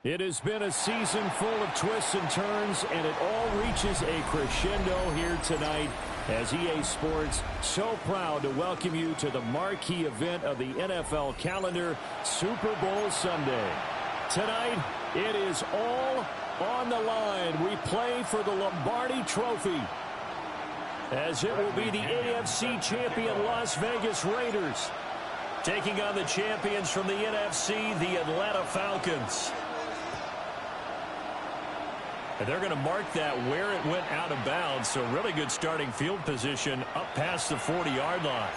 It has been a season full of twists and turns, and it all reaches a crescendo here tonight as EA Sports so proud to welcome you to the marquee event of the NFL calendar, Super Bowl Sunday. Tonight, it is all on the line. We play for the Lombardi Trophy, as it will be the AFC champion Las Vegas Raiders taking on the champions from the NFC, the Atlanta Falcons. And they're going to mark that where it went out of bounds, so really good starting field position up past the 40-yard line.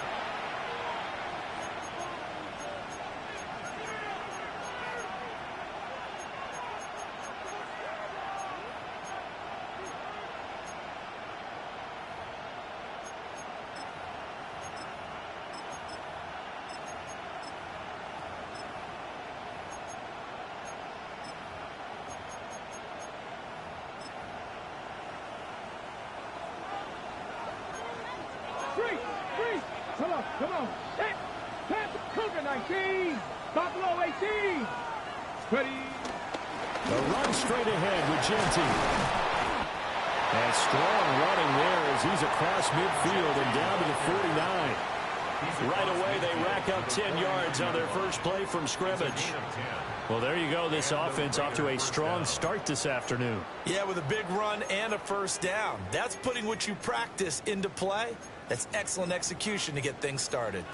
Come on. Cougar 19. Buffalo 18. Ready. The run straight ahead with Genty. And strong running there as he's across midfield and down to the 49. Right away, they rack up 10 yards on their first play from scrimmage. Well, there you go. This offense off to a strong start this afternoon. Yeah, with a big run and a first down. That's putting what you practice into play. That's excellent execution to get things started.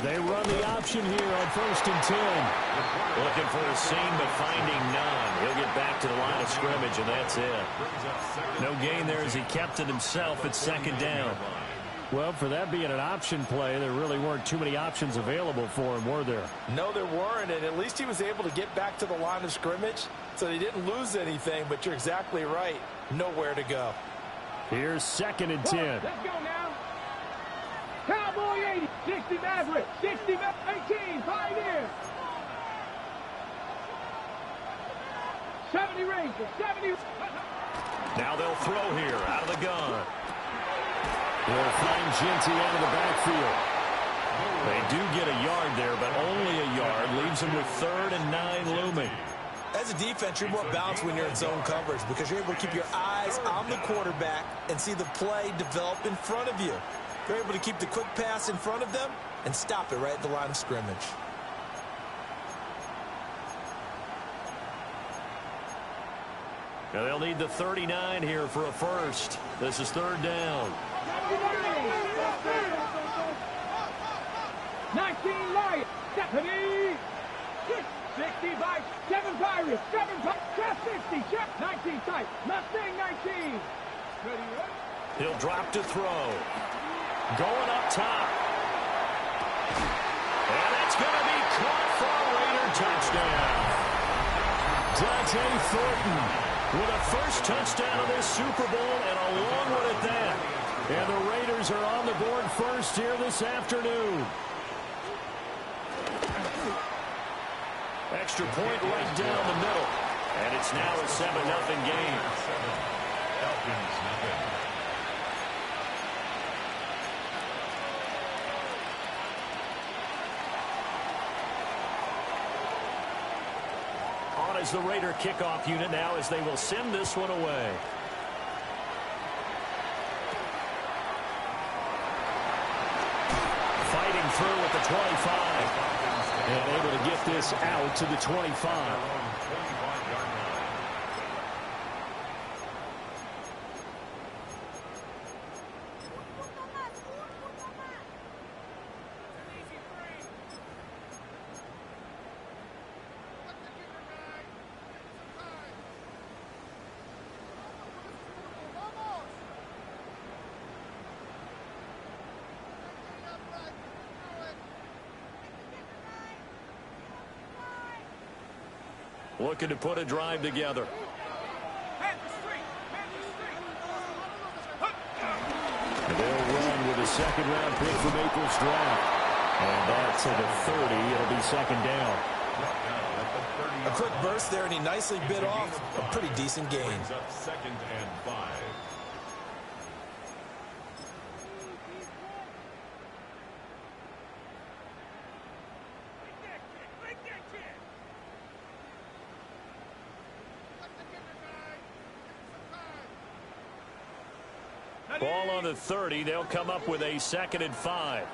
They run the option here on 1st and 10. Looking for a seam, but finding none. He'll get back to the line of scrimmage, and that's it. No gain there as he kept it himself at 2nd down. Well, for that being an option play, there really weren't too many options available for him, were there? No, there weren't, and at least he was able to get back to the line of scrimmage, so they didn't lose anything, but you're exactly right. Nowhere to go. Here's 2nd and 10. Let's go now. Cowboy 80, 60 Maverick, 60 18, Pioneer. 70 Ranger, 70. Now they'll throw here out of the gun. They'll find Genty out of the backfield. They do get a yard there, but only a yard. Leaves them with 3rd and 9 looming. As a defense, you're more balanced when you're in zone coverage because you're able to keep your eyes on the quarterback and see the play develop in front of you. You're able to keep the quick pass in front of them and stop it right at the line of scrimmage. Now they'll need the 39 here for a first. This is 3rd down. 19 Lions, Stephanie. 65, 7 Pirates, 7 Pirates, 60, 19 tight, Mustang 19. Ready. He'll drop to throw. Going up top. And it's going to be caught for a Raider touchdown. Dante Thornton with a first touchdown of this Super Bowl and a long one at that. And the Raiders are on the board first here this afternoon. Extra point right down the middle. And it's now a 7-0 game. On as the Raider kickoff unit now as they will send this one away. Fighting through at the 25. And able to get this out to the 25. Looking to put a drive together. And they'll run with a 2nd-round pick from April's draft. And that's to the 30. It'll be 2nd down. A quick burst there, and he nicely bit off a pretty decent gain. Second and 5. Ball on the 30. They'll come up with a second and 5.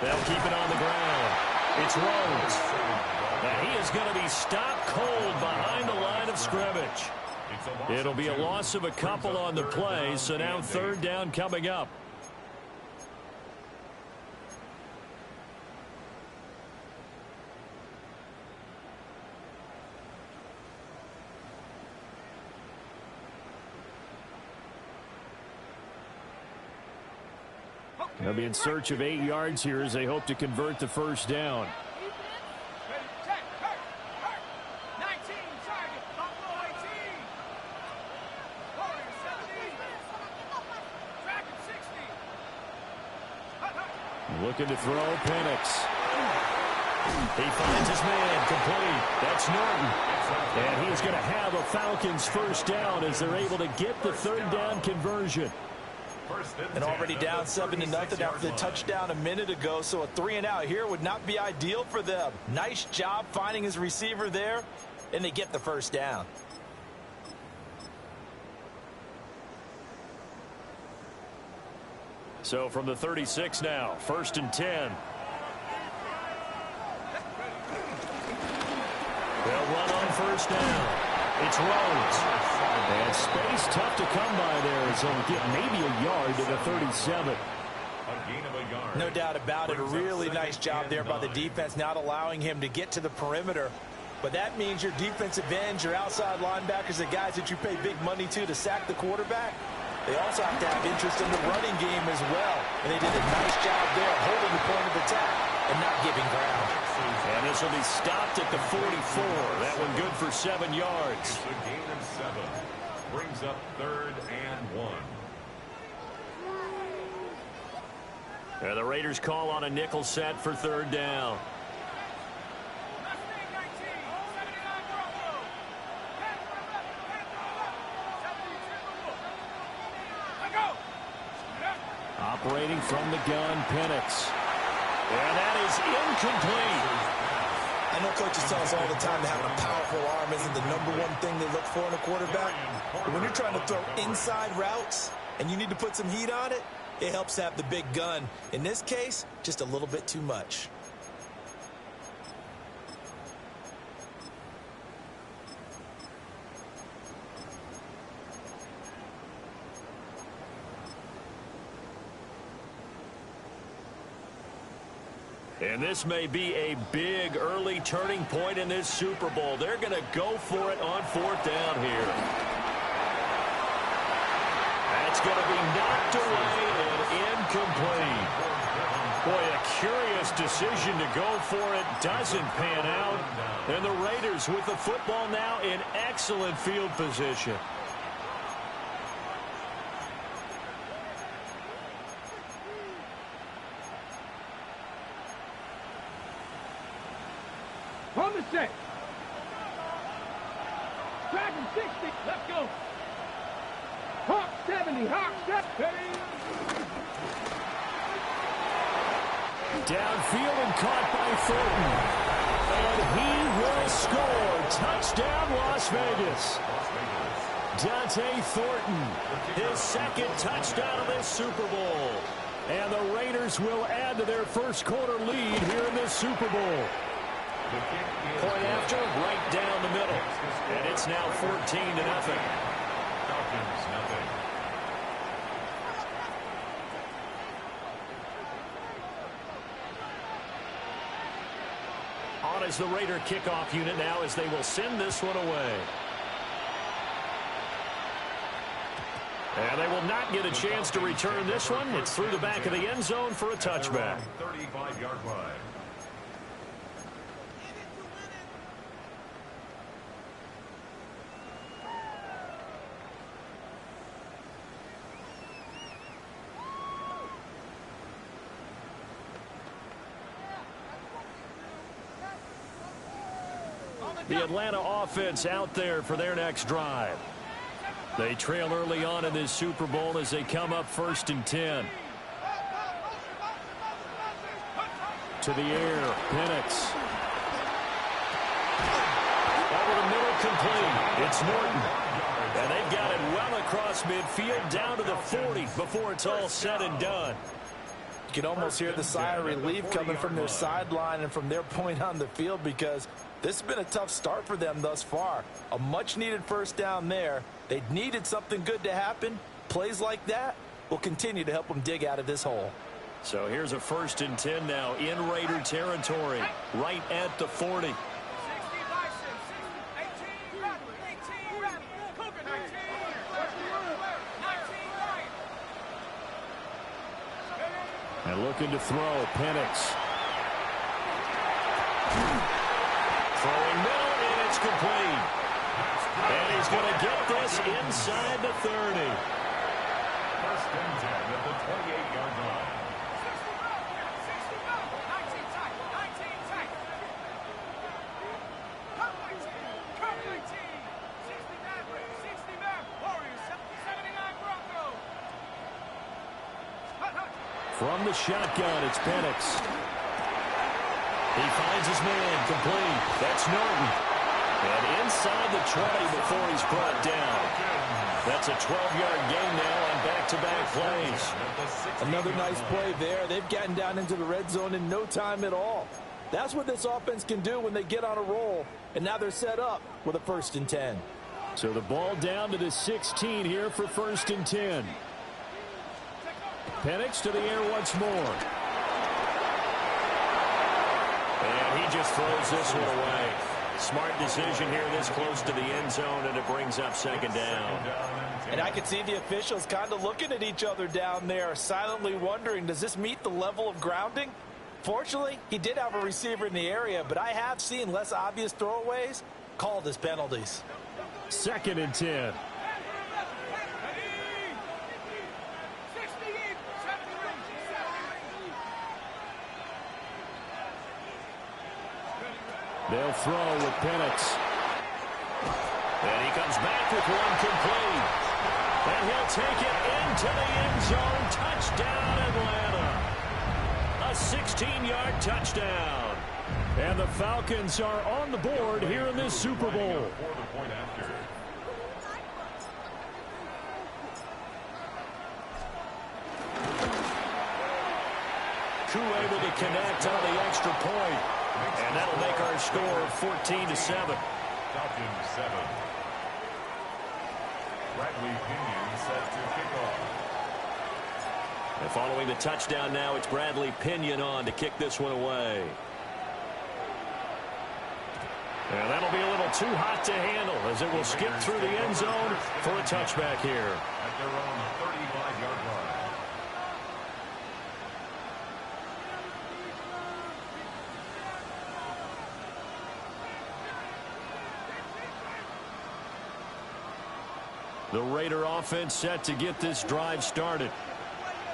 They'll keep it on the ground. It's Rhodes. And he is going to be stopped cold behind the line of scrimmage. It'll be a loss of a couple on the play, so now third down coming up. They'll be in search of 8 yards here as they hope to convert the first down. Looking to throw, Penix. He finds his man, complete. That's Norton. And he's going to have a Falcons first down as they're able to get the third down conversion. And already down 7-0 after the touchdown a minute ago, so a 3-and-out here would not be ideal for them. Nice job finding his receiver there, and they get the first down. So from the 36 now, 1st and 10. They'll run on first down. It's Rhodes. And space tough to come by there, so he'll get maybe a yard to the 37. No doubt about it. A really nice job there by the defense, not allowing him to get to the perimeter. But that means your defensive ends, your outside linebackers, the guys that you pay big money to sack the quarterback, they also have to have interest in the running game as well. And they did a nice job there holding the point of attack and not giving ground. And this will be stopped at the 44. That one good for 7 yards. It's a gain of 7. Brings up 3rd and 1. And the Raiders call on a nickel set for third down. Operating from the gun, Penix. And that is incomplete. I know coaches tell us all the time that having a powerful arm isn't the #1 thing they look for in a quarterback. But when you're trying to throw inside routes and you need to put some heat on it, it helps to have the big gun. In this case, just a little bit too much. And this may be a big early turning point in this Super Bowl. They're going to go for it on 4th down here. That's going to be knocked away and incomplete. Boy, a curious decision to go for it. Doesn't pan out. And the Raiders with the football now in excellent field position. On the set. Dragon 60. Let's go. Hawk 70. Hawk 70. Downfield and caught by Thornton. And he will score. Touchdown, Las Vegas. Dante Thornton, his 2nd touchdown of this Super Bowl. And the Raiders will add to their first quarter lead here in this Super Bowl. Point after, right down the middle. And it's now 14-0. Falcons, nothing. On as the Raider kickoff unit now as they will send this one away. And they will not get a chance to return this one. It's through the back of the end zone for a touchback. 35-yard line. The Atlanta offense out there for their next drive. They trail early on in this Super Bowl as they come up 1st and 10. To the air, Penix. Over the middle, complete. It's Norton. And they've got it well across midfield, down to the 40 before it's all said and done. You can almost hear the sigh of relief coming from their sideline and from their point on the field, because this has been a tough start for them thus far. A much-needed first down there. They needed something good to happen. Plays like that will continue to help them dig out of this hole. So here's a 1st and 10 now in Raider territory, right at the 40. And looking to throw, Penix. Throwing middle, and it's complete. And he's going to get this inside the 30. 1st and 10 at the 28-yard line. From the shotgun, it's Penix. He finds his man, complete. That's Norton. And inside the 20 before he's brought down. That's a 12-yard gain now on back-to-back plays. Another nice play there. They've gotten down into the red zone in no time at all. That's what this offense can do when they get on a roll. And now they're set up with a 1st and 10. So the ball down to the 16 here for 1st and 10. Penix to the air once more. And he just throws this one away. Smart decision here this close to the end zone, and it brings up 2nd down. And I could see the officials kind of looking at each other down there, silently wondering, does this meet the level of grounding? Fortunately, he did have a receiver in the area, but I have seen less obvious throwaways called as penalties. 2nd and 10. They'll throw with Penix. And he comes back with one complete. And he'll take it into the end zone. Touchdown, Atlanta. A 16-yard touchdown. And the Falcons are on the board here in this Super Bowl. Koo able to connect on the extra point. And that'll make our score 14-7. Falcons 7. Bradley Pinion set to kick off. And following the touchdown now, it's Bradley Pinion on to kick this one away. And that'll be a little too hot to handle as it will skip through the end zone for a touchback here. At their own 35-yard line. The Raider offense set to get this drive started.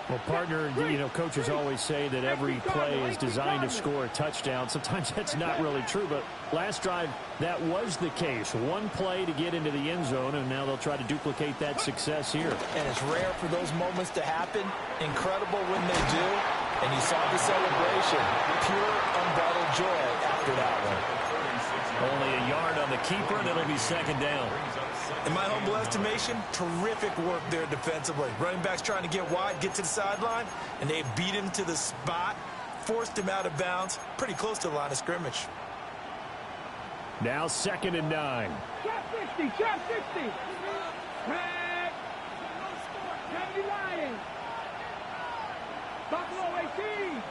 Well, partner, you know, coaches always say that every play is designed to score a touchdown. Sometimes that's not really true, but last drive, that was the case. One play to get into the end zone, and now they'll try to duplicate that success here. And it's rare for those moments to happen. Incredible when they do. And you saw the celebration. Pure, unbridled joy after that one. Only a yard on the keeper, and it'll be 2nd down. In my humble estimation, terrific work there defensively. Running backs trying to get wide, get to the sideline, and they beat him to the spot, forced him out of bounds, pretty close to the line of scrimmage. Now 2nd and 9. Trap 60, trap 60. Trap. Heavy Lions. Buffalo 18.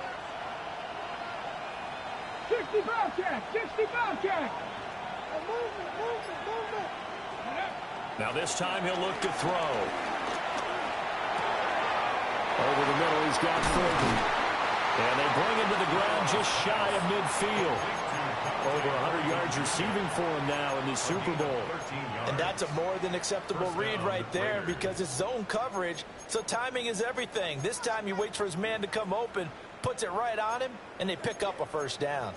60 Bobcat, 60 Bobcat. Movement. Now this time he'll look to throw. Over the middle, he's got Fulton. And they bring him to the ground just shy of midfield. Over 100 yards receiving for him now in the Super Bowl. And that's a more than acceptable read right there because it's zone coverage, so timing is everything. This time he waits for his man to come open, puts it right on him, and they pick up a 1st down.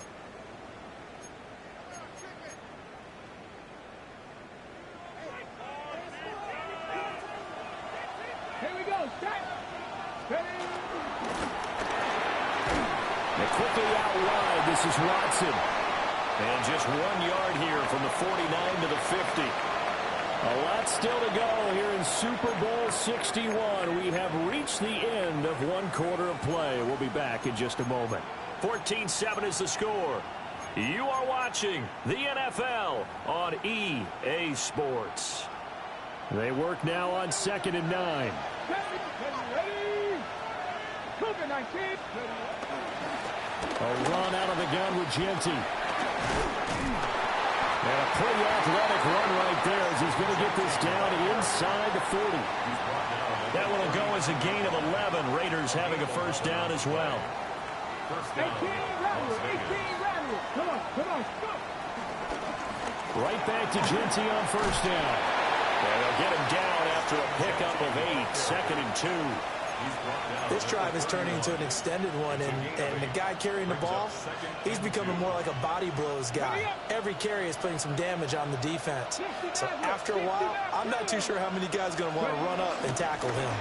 And quickly out wide, this is Watson. And just 1 yard here from the 49 to the 50. A lot still to go here in Super Bowl 61. We have reached the end of one quarter of play. We'll be back in just a moment. 14-7 is the score. You are watching the NFL on EA Sports. They work now on 2nd and 9. A run out of the gun with Genty. And a pretty athletic run right there as he's going to get this down inside the 40. That one will go as a gain of 11. Raiders having a first down as well. 18 Raiders. Come on, come on, go. Right back to Genty on first down. And they'll get him down after a pickup of 8. 2nd and 2. This drive is turning into an extended one, and the guy carrying the ball, he's becoming more like a body blows guy. Every carry is putting some damage on the defense. So after a while, I'm not too sure how many guys are going to want to run up and tackle him.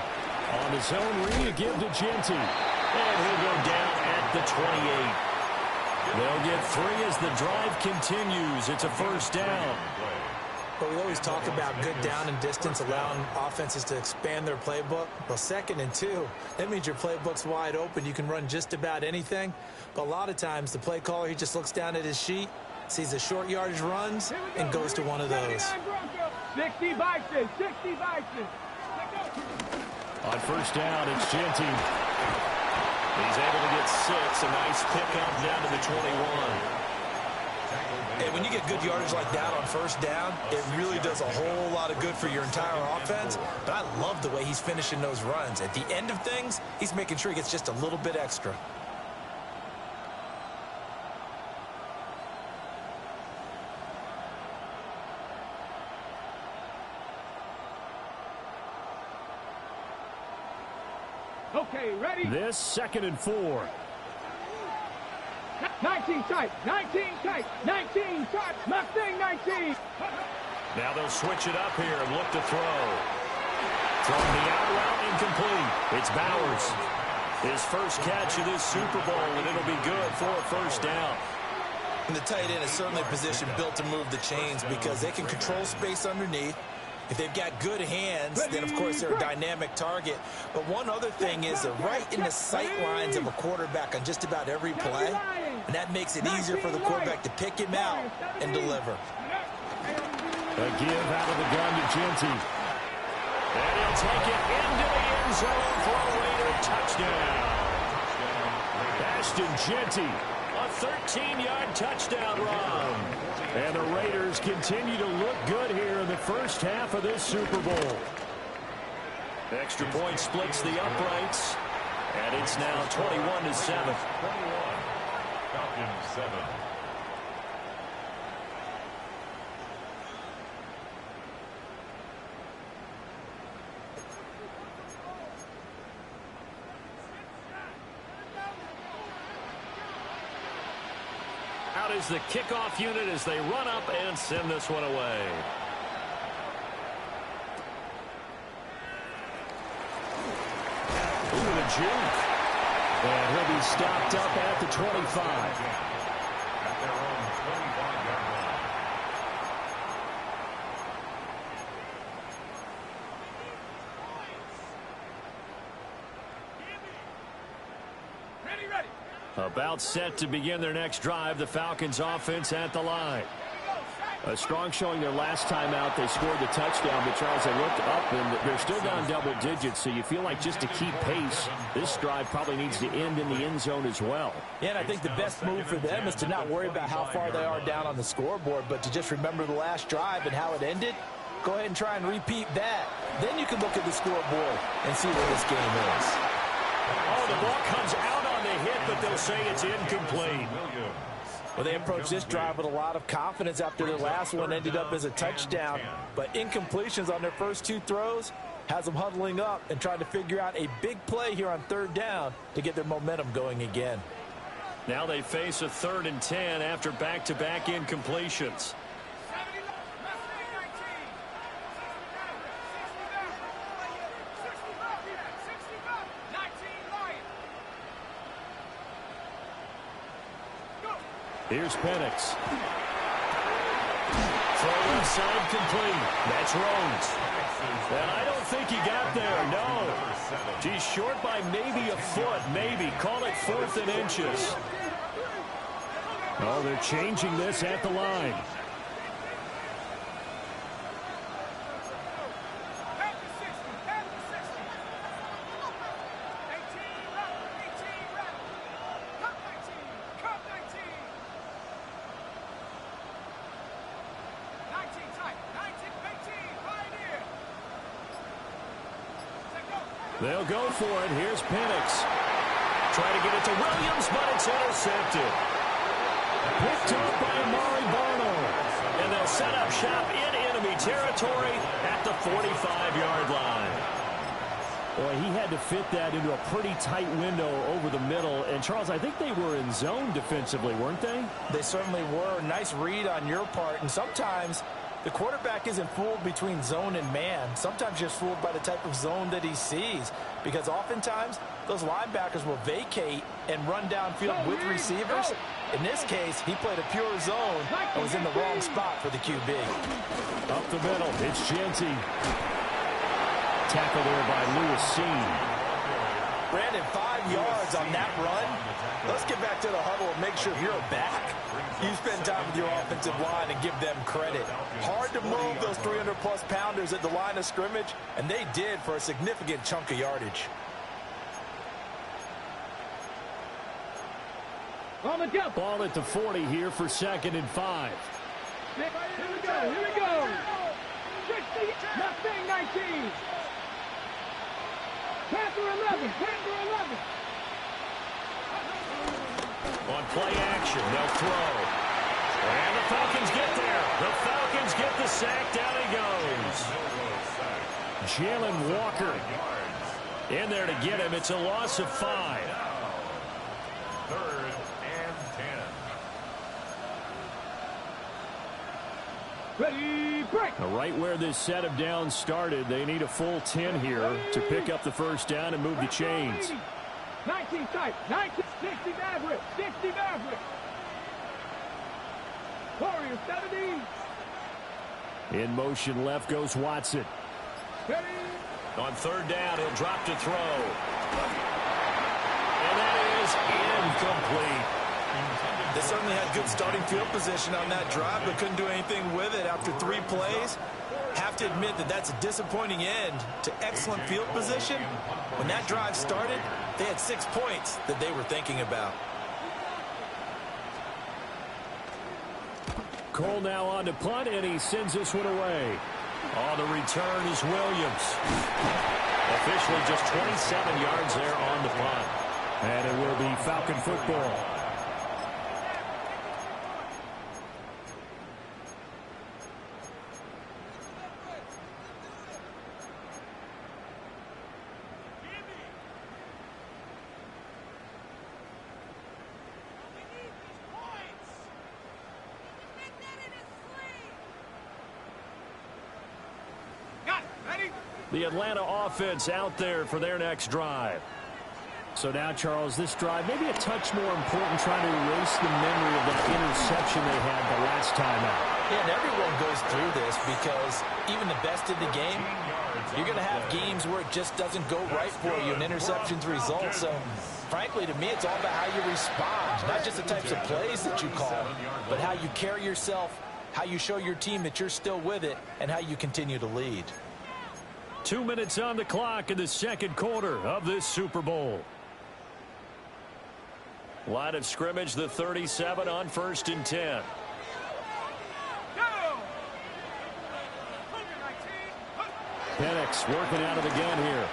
On his own read, give to Genty. And he'll go down at the 28. They'll get 3 as the drive continues. It's a first down. But we always talk about good down and distance, allowing offenses to expand their playbook. Well, 2nd and 2, that means your playbook's wide open. You can run just about anything. But a lot of times, the play caller, he just looks down at his sheet, sees the short yardage runs, and goes to one of those. 60 Bison, 60 Bison. On first down, it's Genty. He's able to get 6. A nice pickup down to the 21. And when you get good yardage like that on first down, it really does a whole lot of good for your entire offense. But I love the way he's finishing those runs. At the end of things, he's making sure he gets just a little bit extra. Okay, ready? This 2nd and 4. 19 tight, 19 tight, 19 tight, Mustang 19. Now they'll switch it up here and look to throw. From the out route, incomplete. It's Bowers. His first catch of this Super Bowl, and it'll be good for a first down. And the tight end is certainly a position built to move the chains because they can control space underneath. If they've got good hands, then, of course, they're a dynamic target. But one other thing is they're right in the sight lines of a quarterback on just about every play, and that makes it easier for the quarterback to pick him out and deliver. A give out of the gun to Genty. And he'll take it into the end zone for a Raider touchdown. Ashton Genty, a 13-yard touchdown run. And the Raiders continue to look good here in the first half of this Super Bowl. Extra point splits the uprights, and it's now 21-7. 21, Falcons 7. Out is the kickoff unit as they run up and send this one away. Ooh, the juke. And he'll be stopped up at the 25. At their own 25-yard line. Ready, ready. About set to begin their next drive, the Falcons offense at the line. A strong showing their last time out. They scored the touchdown, but Charles, they looked up and they're still down double digits, so you feel like just to keep pace, this drive probably needs to end in the end zone as well. Yeah, and I think the best move for them is to not worry about how far they are down on the scoreboard, but to just remember the last drive and how it ended. Go ahead and try and repeat that. Then you can look at the scoreboard and see where this game is. Oh, the ball comes out on the hit, but they'll say it's incomplete. Well, they approached this drive with a lot of confidence after their last one ended up as a touchdown. But incompletions on their first 2 throws has them huddling up and trying to figure out a big play here on 3rd down to get their momentum going again. Now they face a 3rd and 10 after back-to-back incompletions. Here's Penix. Throw left side complete. That's Rhodes. And I don't think he got there, no. He's short by maybe a foot, maybe. Call it 4th and inches. Oh, they're changing this at the line. They'll go for it. Here's Penix. Try to get it to Williams, but it's intercepted. Picked up by Amari Barno. And they'll set up shop in enemy territory at the 45-yard line. Boy, he had to fit that into a pretty tight window over the middle. And, Charles, I think they were in zone defensively, weren't they? They certainly were. Nice read on your part. And sometimes the quarterback isn't fooled between zone and man. Sometimes just fooled by the type of zone that he sees. Because oftentimes, those linebackers will vacate and run downfield with receivers. In this case, he played a pure zone and was in the wrong spot for the QB. Up the middle, it's Jeanty. Tackle there by Lewis Cine. Brandon, 5 yards on that run. Let's get back to the huddle and make sure you're back. You spend time with your offensive line and give them credit. Hard to move those 300-plus pounders at the line of scrimmage, and they did for a significant chunk of yardage. On the jump. Ball at the 40 here for 2nd and 5. Here we go. Here we go. 60. Nothing. 19. Panther 11. Panther 11. On play action, they'll throw. And the Falcons get there. The Falcons get the sack. Down he goes. Jalen Walker in there to get him. It's a loss of 5. 3rd and 10. Ready, break. Right where this set of downs started, they need a full 10 here to pick up the first down and move the chains. 19 tight. 19. 60 Maverick. 60 Maverick. Warriors 70. In motion left goes Watson. Ready. On 3rd down, he'll drop to throw. And that is incomplete. They certainly had good starting field position on that drive, but couldn't do anything with it after 3 plays. Have to admit that that's a disappointing end to excellent field position. When that drive started, they had 6 points that they were thinking about. Cole now on to punt, and he sends this one away. On the return is Williams. Officially just 27 yards there on the punt. And it will be Falcon football. The Atlanta offense out there for their next drive. So now, Charles, this drive maybe a touch more important, trying to erase the memory of that interception they had the last time out. Yeah, and everyone goes through this because even the best in the game, you're going to have games where it just doesn't go right for you and interceptions result. So, frankly, to me, it's all about how you respond, not just the types of plays that you call, but how you carry yourself, how you show your team that you're still with it, and how you continue to lead. 2 minutes on the clock in the second quarter of this Super Bowl. Line of scrimmage, the 37 on 1st and 10. Penix working out of the gun here.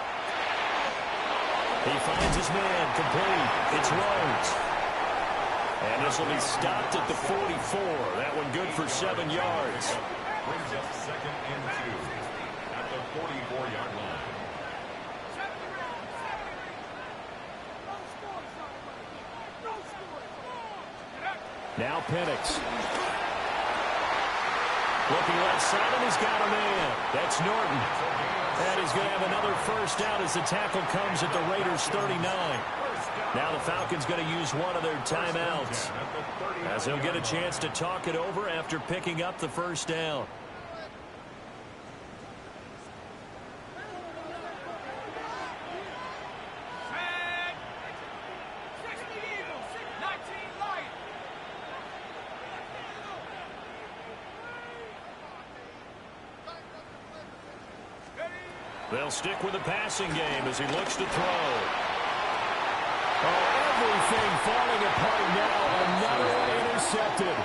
He finds his man complete. It's Rhodes. And this will be stopped at the 44. That one good for 7 yards. Brings up 2nd and 2 at the 44-yard line. Now Penix. Looking left side, and he's got a man. That's Norton. And he's going to have another first down as the tackle comes at the Raiders' 39. Now the Falcons going to use one of their timeouts, as they'll get a chance to talk it over after picking up the first down. They'll stick with the passing game as he looks to throw. Oh, everything falling apart now. Another one intercepted.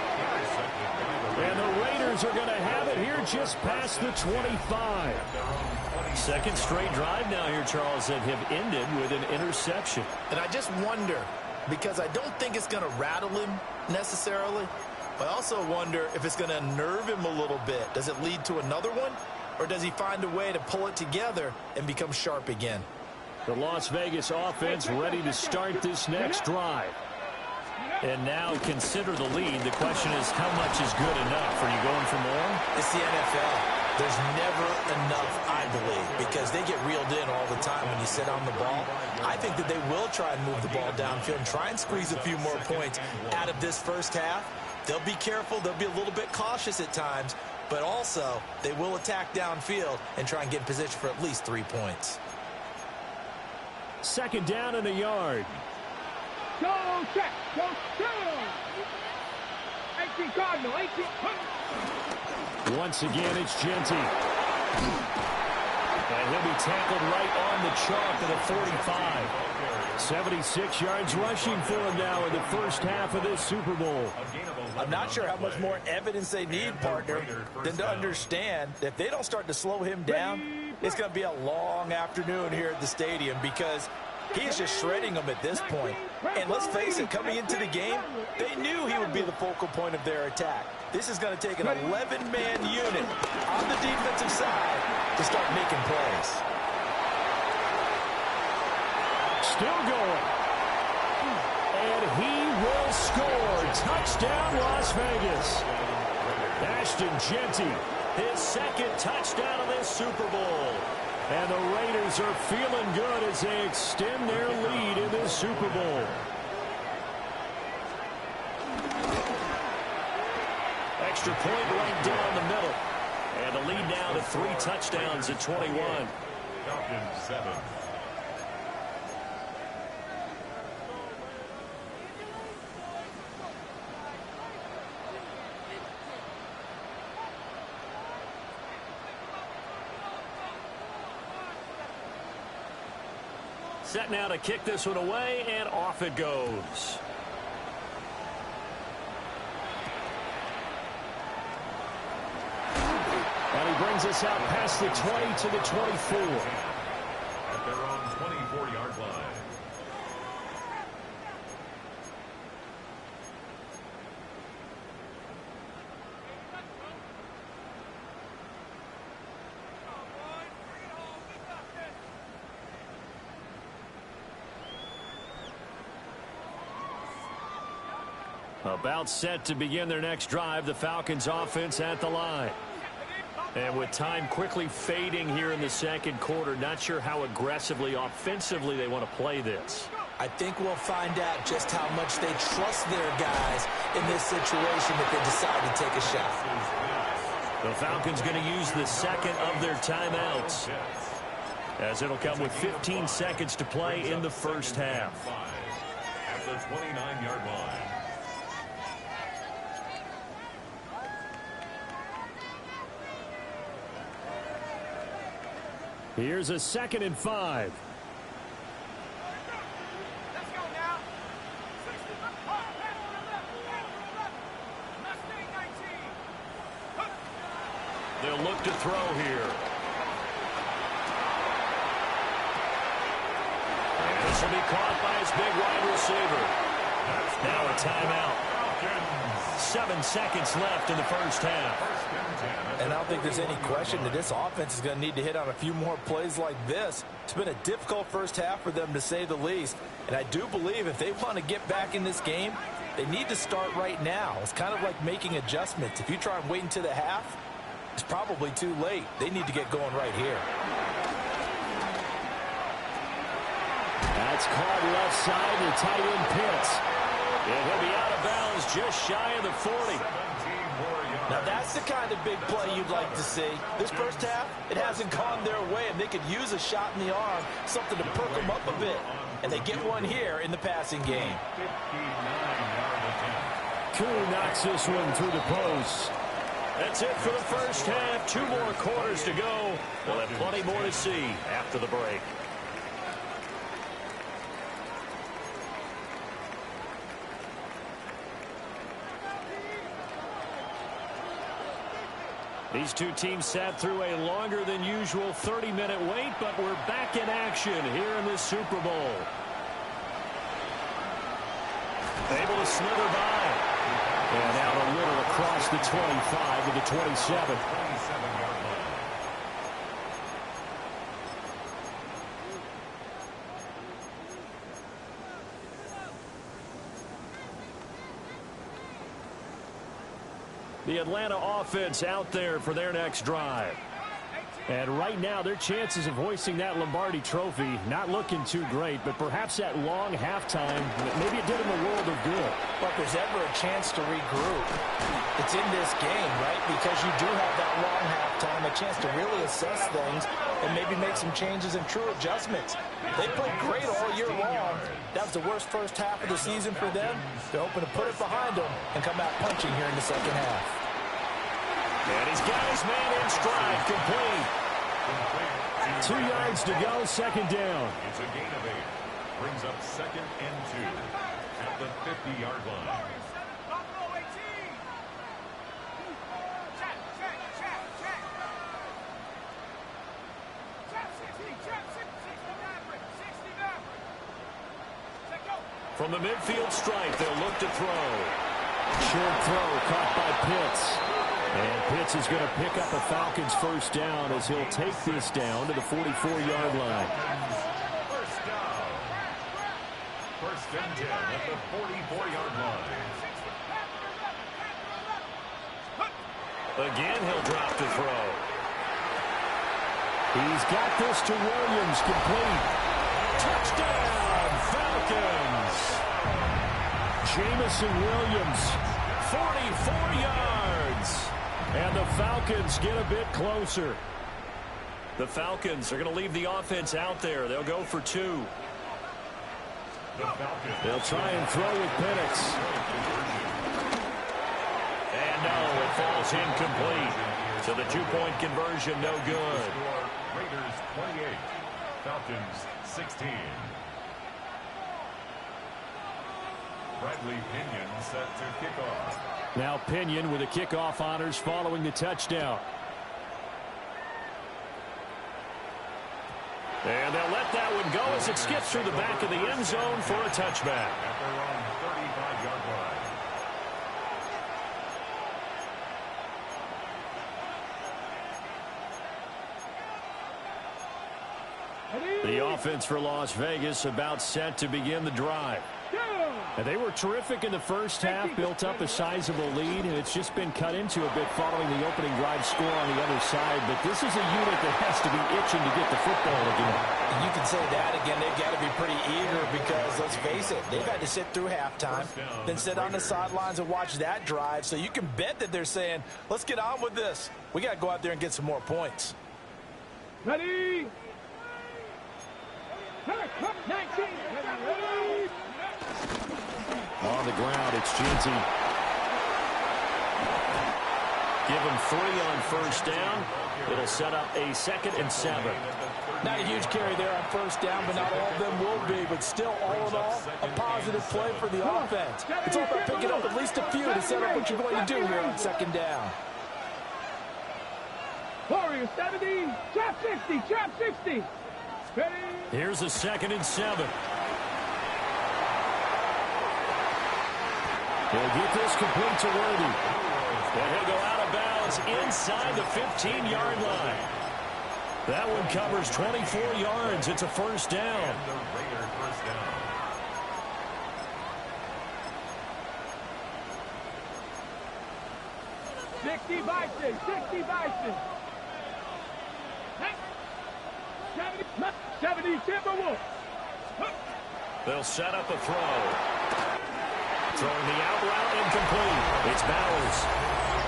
And the Raiders are going to have it here just past the 25. Second straight drive now here, Charles, that have ended with an interception. And I just wonder, because I don't think it's going to rattle him necessarily, but I also wonder if it's going to unnerve him a little bit. Does it lead to another one? Or does he find a way to pull it together and become sharp again? The Las Vegas offense ready to start this next drive. And now consider the lead. The question is, how much is good enough? Are you going for more? It's the NFL. There's never enough, I believe, because they get reeled in all the time when you sit on the ball. I think that they will try and move the ball downfield and try and squeeze a few more points out of this first half. They'll be careful. They'll be a little bit cautious at times. But also, they will attack downfield and try and get in position for at least 3 points. Second down in a yard. Go check. Go down. 18 Cardinal. 18. Once again, it's Genty. And he'll be tackled right on the chalk at the 45. 76 yards rushing for him now in the first half of this Super Bowl. I'm not sure how much more evidence they need, partner, than to understand that if they don't start to slow him down, it's going to be a long afternoon here at the stadium because he is just shredding them at this point. And let's face it, coming into the game, they knew he would be the focal point of their attack. This is going to take an 11-man unit on the defensive side to start making plays. Still going. And he will score. Touchdown, Las Vegas. Ashton Genty, his second touchdown of this Super Bowl. And the Raiders are feeling good as they extend their lead in this Super Bowl. Extra point right down the middle. And the lead now to 3 touchdowns at 21. Falcons 7. Set now to kick this one away, and off it goes. And he brings us out past the 20 to the 24. At their own 24-yard line. About set to begin their next drive, the Falcons offense at the line. And with time quickly fading here in the second quarter, not sure how aggressively, offensively they want to play this. I think we'll find out just how much they trust their guys in this situation if they decide to take a shot. The Falcons going to use the second of their timeouts, as it'll come with 15 seconds to play in the first half. At the 29-yard line. Here's a 2nd and 5. Let's go now. They'll look to throw here. And this will be caught by his big wide receiver. Now a timeout. 7 seconds left in the first half. And I don't think there's any question that this offense is going to need to hit on a few more plays like this. It's been a difficult first half for them, to say the least. And I do believe if they want to get back in this game, they need to start right now. It's kind of like making adjustments. If you try and wait until the half, it's probably too late. They need to get going right here. At It's caught left side to tight end Pitts. And he'll be out of bounds just shy of the 40. Now that's the kind of big play you'd like to see. This first half, it hasn't gone their way, and they could use a shot in the arm, something to perk them up a bit. And they get one here in the passing game. Koo knocks this one through the post. That's it for the first half. 2 more quarters to go. We'll have plenty more to see after the break. These two teams sat through a longer than usual 30-minute wait, but we're back in action here in this Super Bowl. Able to slither by. And out a little across the 25 to the 27. The Atlanta offense out there for their next drive. And right now, their chances of hoisting that Lombardi trophy not looking too great, but perhaps that long halftime, maybe it did them a world of good. But if there's ever a chance to regroup, it's in this game, right? Because you do have that long halftime, a chance to really assess things and maybe make some changes and true adjustments. They played great all year long. That was the worst first half of the season for them. They're hoping to put it behind them and come out punching here in the second half. And he's got his man in stride, complete. 2 yards to go, second down. It's a gain of 8. Brings up 2nd and 2 at the 50-yard line. From the midfield stripe, they'll look to throw. Short throw caught by Pitts. And Pitts is going to pick up a Falcons first down as he'll take this down to the 44-yard line. First down. 1st and 10 at the 44-yard line. Again, he'll drop to throw. He's got this to Williams, complete. Touchdown, Falcons! Jamison Williams, 44 yards. And the Falcons get a bit closer. The Falcons are going to leave the offense out there. They'll go for 2. They'll try and throw with Penix. And no, it falls incomplete. So the 2-point conversion, no good. Raiders 28, Falcons 16. Bradley Pinion set to kick off. Now Pinion with the kickoff honors following the touchdown. And they'll let that one go as it skips through the back of the end zone for a touchback. At their own 35-yard line. The offense for Las Vegas about set to begin the drive. And they were terrific in the first half, built up a sizable lead, and it's just been cut into a bit following the opening drive score on the other side. But this is a unit that has to be itching to get the football again. And you can say that again. They've got to be pretty eager because, let's face it, they've had to sit through halftime, then sit on the sidelines and watch that drive. So you can bet that they're saying, let's get on with this. We got to go out there and get some more points. Ready? 19. On the ground, it's Jeanty. Give him 3 on first down. It'll set up a 2nd and 7. Not a huge carry there on first down, but not all of them will be. But still, all in all, a positive play for the offense. It's all about picking up at least a few to set up what you're going to do here on second down. Warriors 70, trap 60, trap 60. Ready? Here's a 2nd and 7. He'll get this complete to Worthy. And he'll go out of bounds inside the 15-yard line. That one covers 24 yards. It's a first down. And the Raider first down. $60 Bison. 70 Timberwolves. They'll set up a throw. Throwing the out route incomplete. It's Bowers.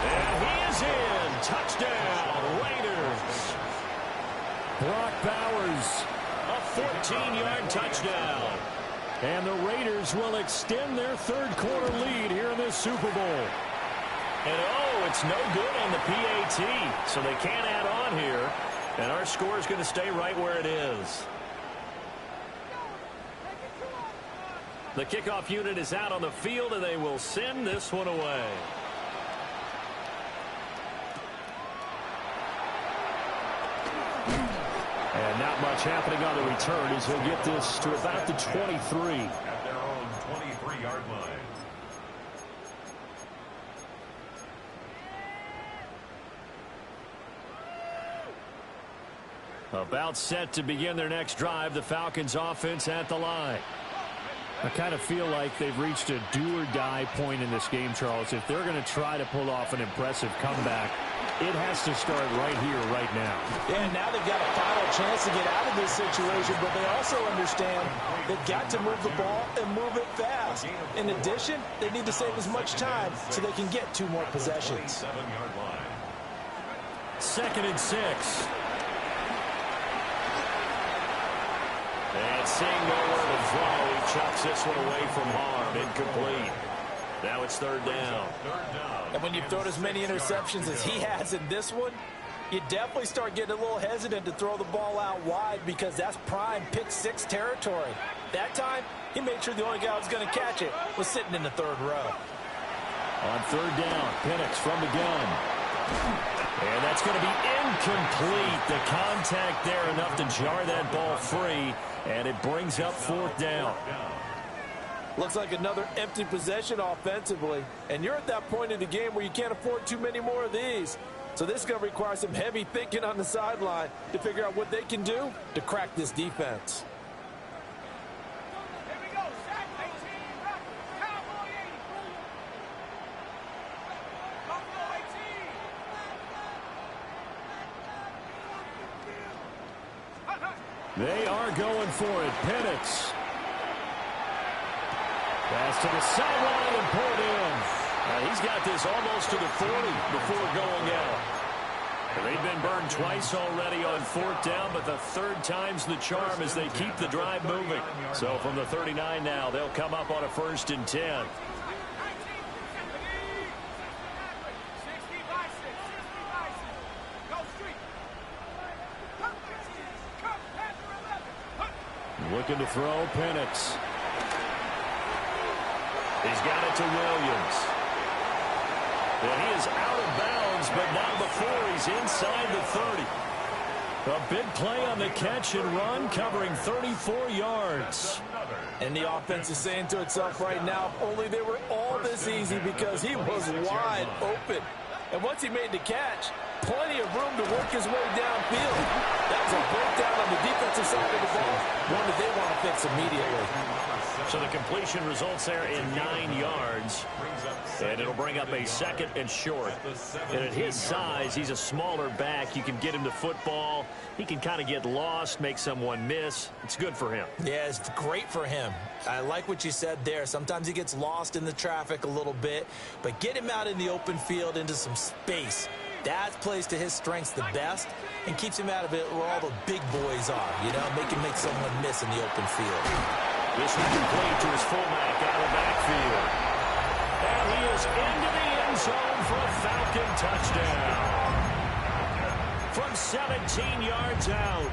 And he is in. Touchdown, Raiders. Brock Bowers, a 14-yard touchdown. And the Raiders will extend their third-quarter lead here in this Super Bowl. And, oh, it's no good on the PAT, so they can't add on here. And our score is going to stay right where it is. The kickoff unit is out on the field, and they will send this one away. And not much happening on the return as he'll get this to about the 23. At their own 23-yard line. About set to begin their next drive, the Falcons offense at the line. I kind of feel like they've reached a do-or-die point in this game, Charles. If they're going to try to pull off an impressive comeback, it has to start right here, right now. Yeah, now they've got a final chance to get out of this situation, but they also understand they've got to move the ball and move it fast. In addition, they need to save as much time so they can get 2 more possessions. 7-yard line. 2nd and 6. And seeing nowhere to throw, he chucks this one away from harm. Incomplete. Now it's 3rd down. And when you've thrown as many interceptions as he has in this one, you definitely start getting a little hesitant to throw the ball out wide because that's prime pick-6 territory. That time, he made sure the only guy who was going to catch it was sitting in the 3rd row. On 3rd down, Penix from the gun. And that's going to be incomplete. The contact there enough to jar that ball free, and it brings up 4th down. Looks like another empty possession offensively, and you're at that point in the game where you can't afford too many more of these. So this is going to require some heavy thinking on the sideline to figure out what they can do to crack this defense. Here we go. Sack 18. Cowboy 80. Buffalo 18. They are going for it. Penix. Pass to the sideline and pulled in. He's got this almost to the 40 before going out. They've been burned twice already on 4th down, but the 3rd time's the charm as they keep the drive moving. So from the 39 now, they'll come up on a 1st and 10. Looking to throw, Penix. He's got it to Williams. And he is out of bounds, but not before he's inside the 30. A big play on the catch and run, covering 34 yards. And the offense is saying to itself right now, if only they were all this easy because he was wide open. And once he made the catch, plenty of room to work his way downfield. That was a breakdown on the defensive side of the ball, one that they want to fix immediately. So the completion results there in 9 yards. And it'll bring up a 2nd and short. And at his size, he's a smaller back. You can get him to football. He can kind of get lost, make someone miss. It's good for him. Yeah, it's great for him. I like what you said there. Sometimes he gets lost in the traffic a little bit. But get him out in the open field into some space. That plays to his strengths the best and keeps him out of it where all the big boys are. You know, make someone miss in the open field. This one complete to his fullback out of the backfield. And he is into the end zone for a Falcon touchdown. From 17 yards out.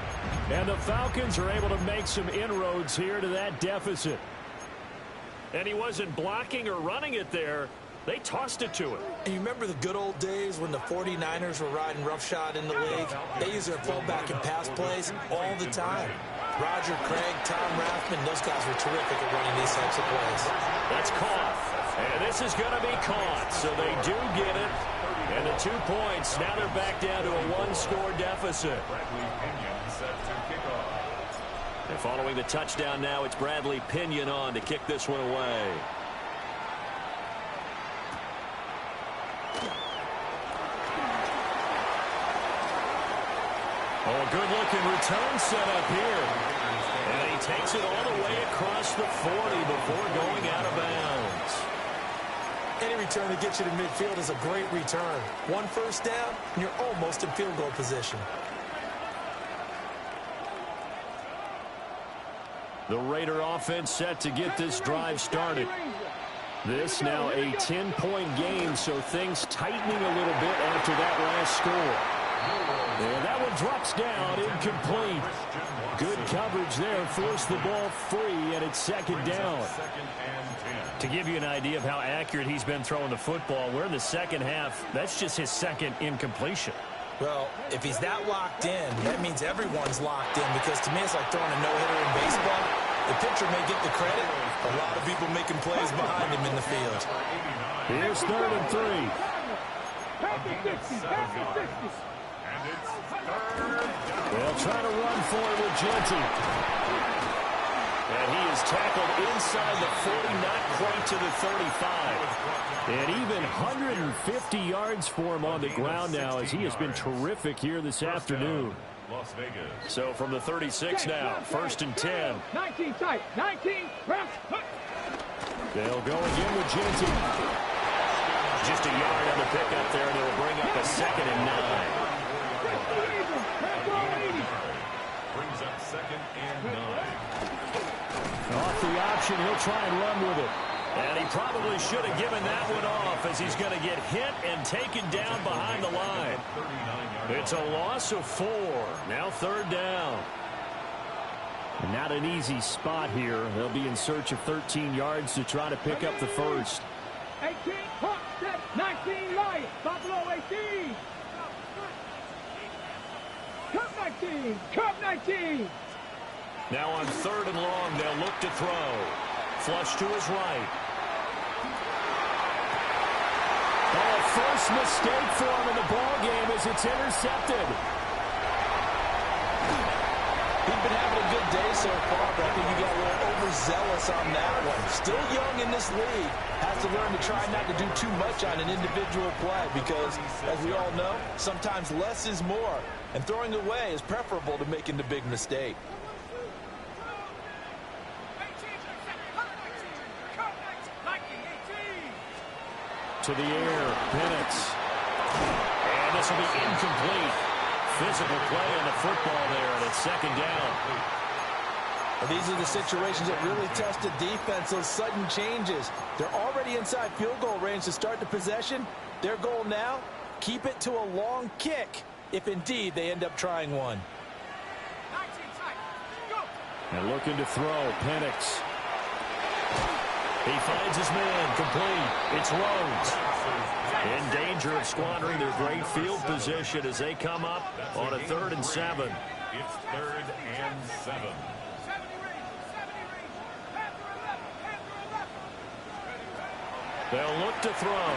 And the Falcons are able to make some inroads here to that deficit. And he wasn't blocking or running it there. They tossed it to him. And you remember the good old days when the 49ers were riding roughshod in the league? They used their fullback in pass plays all the time. Roger Craig, Tom Rathman, those guys were terrific at running these types of plays. That's caught. And this is going to be caught. So they do get it. And the 2 points, now they're back down to a 1-score deficit. And following the touchdown now, it's Bradley Pinion on to kick this one away. Oh, good-looking return set up here. And he takes it all the way across the 40 before going out of bounds. Any return that gets you to midfield is a great return. One first down, and you're almost in field goal position. The Raider offense set to get this drive started. This now a 10-point game, so things tightening a little bit after that last score. And that one drops down, incomplete. Good coverage there, forced the ball free, and it's second down. To give you an idea of how accurate he's been throwing the football, we're in the second half. That's just his second incompletion. Well, if he's that locked in, that means everyone's locked in, because to me it's like throwing a no-hitter in baseball. The pitcher may get the credit. A lot of people making plays behind him in the field. Here's 3rd and 3. They'll try to run for it with Genty. And he is tackled inside the 40, not quite to the 35. And even 150 yards for him on the ground now, as he has been terrific here this afternoon. Las Vegas. So from the 36 now, 1st and 10. 19 tight, 19, press. They'll go again with Genty. Just a yard on the pickup there, and it'll bring up a 2nd and 9. Brings up 2nd and 9. Off the option, he'll try and run with it. And he probably should have given that one off, as he's going to get hit and taken down behind the line. It's a loss of 4. Now 3rd down. And not an easy spot here. They'll be in search of 13 yards to try to pick up the first. 18, hot step, 19, Lions, Buffalo 18. Cup 19, Cup 19. Now on 3rd and long, they'll look to throw. Flush to his right. Oh, first mistake for him in the ball game as it's intercepted. He's been having a good day so far, but I think you got a little overzealous on that one. Still young in this league. Has to learn to try not to do too much on an individual play, because, as we all know, sometimes less is more. And throwing away is preferable to making the big mistake. To the air, Penix. And this will be incomplete. Physical play on the football there, and it's 2nd down. Well, these are the situations that really test the defense, those sudden changes. They're already inside field goal range to start the possession. Their goal now, keep it to a long kick, if indeed they end up trying one. And looking to throw, Penix. He finds his man, complete. It's Rhodes. In danger of squandering their great field position as they come up on a 3rd and 7. It's 3rd and 7. They'll look to throw.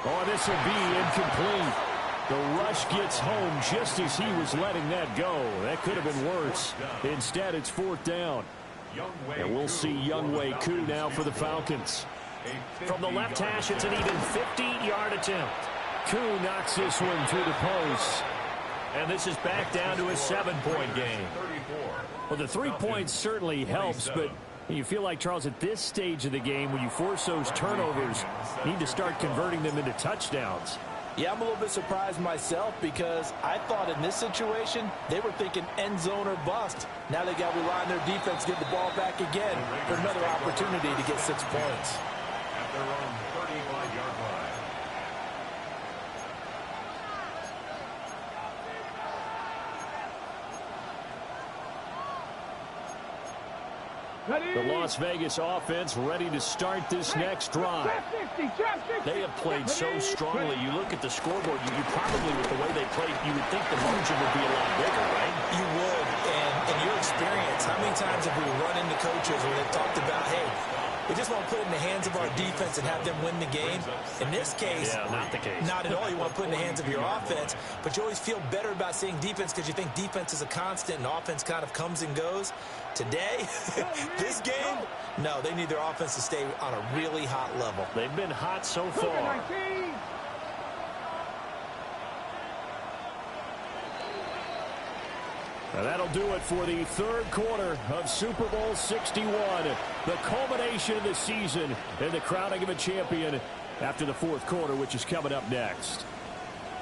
Oh, this will be incomplete. The rush gets home just as he was letting that go. That could have been worse. Instead, it's 4th down. And we'll see Younghoe Koo now for the Falcons. From the left hash, it's an even 50-yard attempt. Koo knocks this one through the post. And this is back down to a 7-point game. Well, the 3 points certainly helps, but you feel like, Charles, at this stage of the game, when you force those turnovers, you need to start converting them into touchdowns. Yeah, I'm a little bit surprised myself, because I thought in this situation they were thinking end zone or bust. Now they got to rely on their defense to get the ball back again for another opportunity to get 6 points. At their own 35-yard line. The Las Vegas offense ready to start this next drive. They have played so strongly. You look at the scoreboard, you probably, with the way they played, you would think the margin would be a lot bigger, right? You would. And in your experience, how many times have we run into coaches where they've talked about, hey, we just want to put it in the hands of our defense and have them win the game? In this case, not the case. Not at all. You want to put it in the hands of your offense, but you always feel better about saying defense because you think defense is a constant and offense kind of comes and goes. Today, this game, no, they need their offense to stay on a really hot level. They've been hot so far. And that'll do it for the third quarter of Super Bowl 61. The culmination of the season and the crowning of a champion after the fourth quarter, which is coming up next.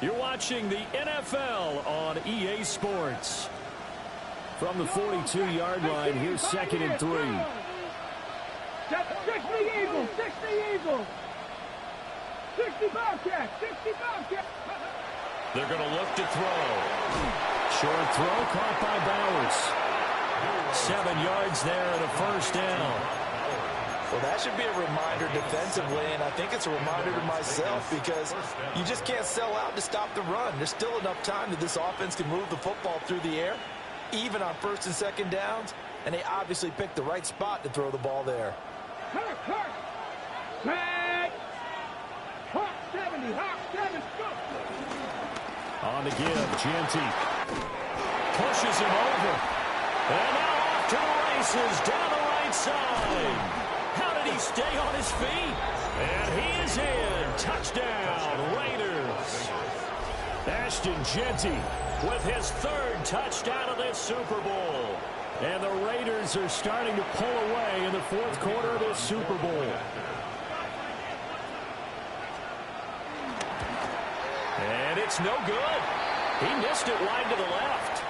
You're watching the NFL on EA Sports. From the 42-yard line, here's 2nd and 3. 60 Eagles, 60 Eagles. 60 Bobcats, 60 Bobcats. They're going to look to throw. Short throw caught by Bowers. 7 yards there and a first down. Well, that should be a reminder defensively, and I think it's a reminder to myself because you just can't sell out to stop the run. There's still enough time that this offense can move the football through the air, even on 1st and 2nd downs, and they obviously picked the right spot to throw the ball there. Hawk, tag. Hawk 70, Hawk 7, go. On the give, Jeanty pushes him over. And now off to the races down the right side. How did he stay on his feet? And he is in. Touchdown, Raiders. Ashton Jeanty with his 3rd touchdown of this Super Bowl. And the Raiders are starting to pull away in the 4th quarter of this Super Bowl. And it's no good. He missed it wide to the left.